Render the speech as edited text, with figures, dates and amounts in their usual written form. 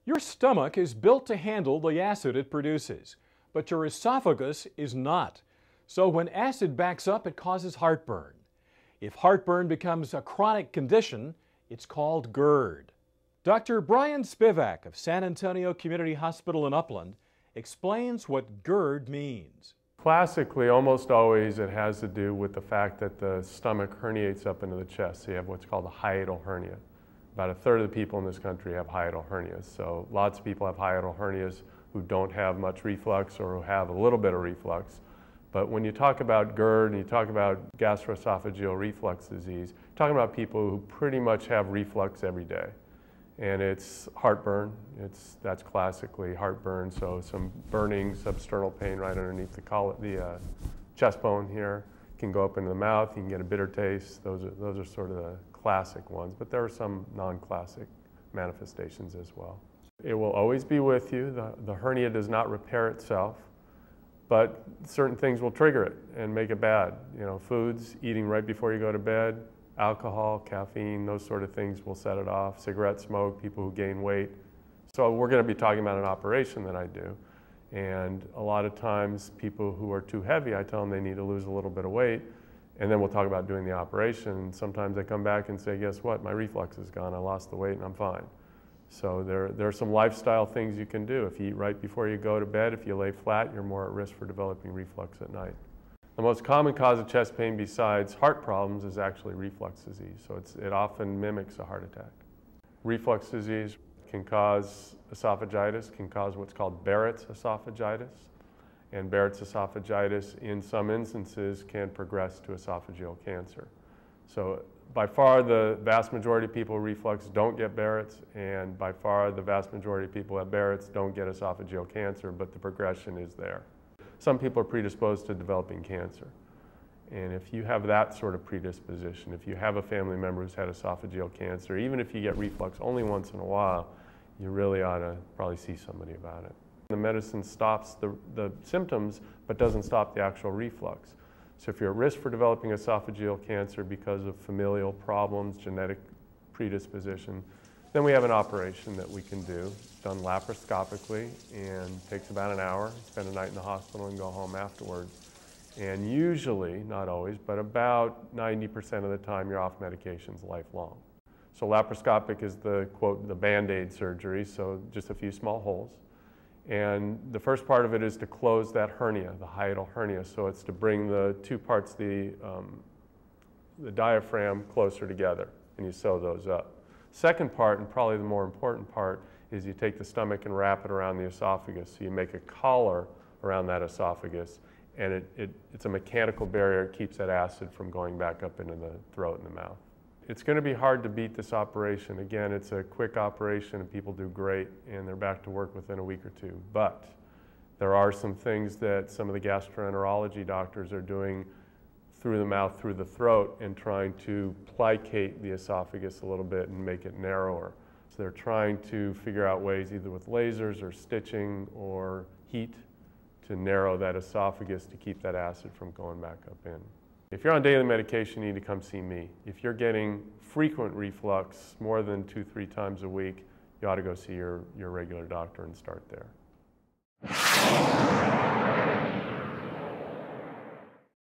Your stomach is built to handle the acid it produces, but your esophagus is not. So when acid backs up, it causes heartburn. If heartburn becomes a chronic condition, it's called GERD. Dr. Brian Spivack of San Antonio Community Hospital in Upland explains what GERD means. Classically, almost always it has to do with the fact that the stomach herniates up into the chest. So you have what's called a hiatal hernia. About a third of the people in this country have hiatal hernias. So lots of people have hiatal hernias who don't have much reflux or who have a little bit of reflux. But when you talk about GERD and you talk about gastroesophageal reflux disease, you're talking about people who pretty much have reflux every day. And it's heartburn. That's classically heartburn, so some burning substernal pain right underneath the chest bone here. Can go up into the mouth, you can get a bitter taste. Those are sort of the classic ones, but there are some non-classic manifestations as well. It will always be with you. The hernia does not repair itself, but certain things will trigger it and make it bad. You know, foods, eating right before you go to bed, alcohol, caffeine, those sort of things will set it off. Cigarette smoke, people who gain weight. So we're going to be talking about an operation that I do. And a lot of times people who are too heavy, I tell them they need to lose a little bit of weight, and then we'll talk about doing the operation. Sometimes they come back and say, guess what, my reflux is gone, I lost the weight and I'm fine. So there are some lifestyle things you can do. If you eat right before you go to bed, if you lay flat, you're more at risk for developing reflux at night. The most common cause of chest pain besides heart problems is actually reflux disease, so it often mimics a heart attack. Reflux disease can cause esophagitis, can cause what's called Barrett's esophagitis, and Barrett's esophagitis in some instances can progress to esophageal cancer. So by far the vast majority of people with reflux don't get Barrett's, and by far the vast majority of people who have Barrett's don't get esophageal cancer, but the progression is there. Some people are predisposed to developing cancer. And if you have that sort of predisposition, if you have a family member who's had esophageal cancer, even if you get reflux only once in a while, you really ought to probably see somebody about it. The medicine stops the symptoms, but doesn't stop the actual reflux. So if you're at risk for developing esophageal cancer because of familial problems, genetic predisposition, then we have an operation that we can do, done laparoscopically, and takes about an hour. Spend a night in the hospital and go home afterwards. And usually, not always, but about 90% of the time you're off medications lifelong. So laparoscopic is the, quote, the Band-Aid surgery, so just a few small holes. And the first part of it is to close that hernia, the hiatal hernia. So it's to bring the two parts, the diaphragm closer together, and you sew those up. Second part, and probably the more important part, is you take the stomach and wrap it around the esophagus. So you make a collar around that esophagus, and it's a mechanical barrier. It keeps that acid from going back up into the throat and the mouth. It's going to be hard to beat this operation. Again, it's a quick operation and people do great and they're back to work within a week or two. But there are some things that some of the gastroenterology doctors are doing through the mouth, through the throat, and trying to plicate the esophagus a little bit and make it narrower. So they're trying to figure out ways either with lasers or stitching or heat to narrow that esophagus to keep that acid from going back up in. If you're on daily medication, you need to come see me. If you're getting frequent reflux more than 2-3 times a week, you ought to go see your regular doctor and start there.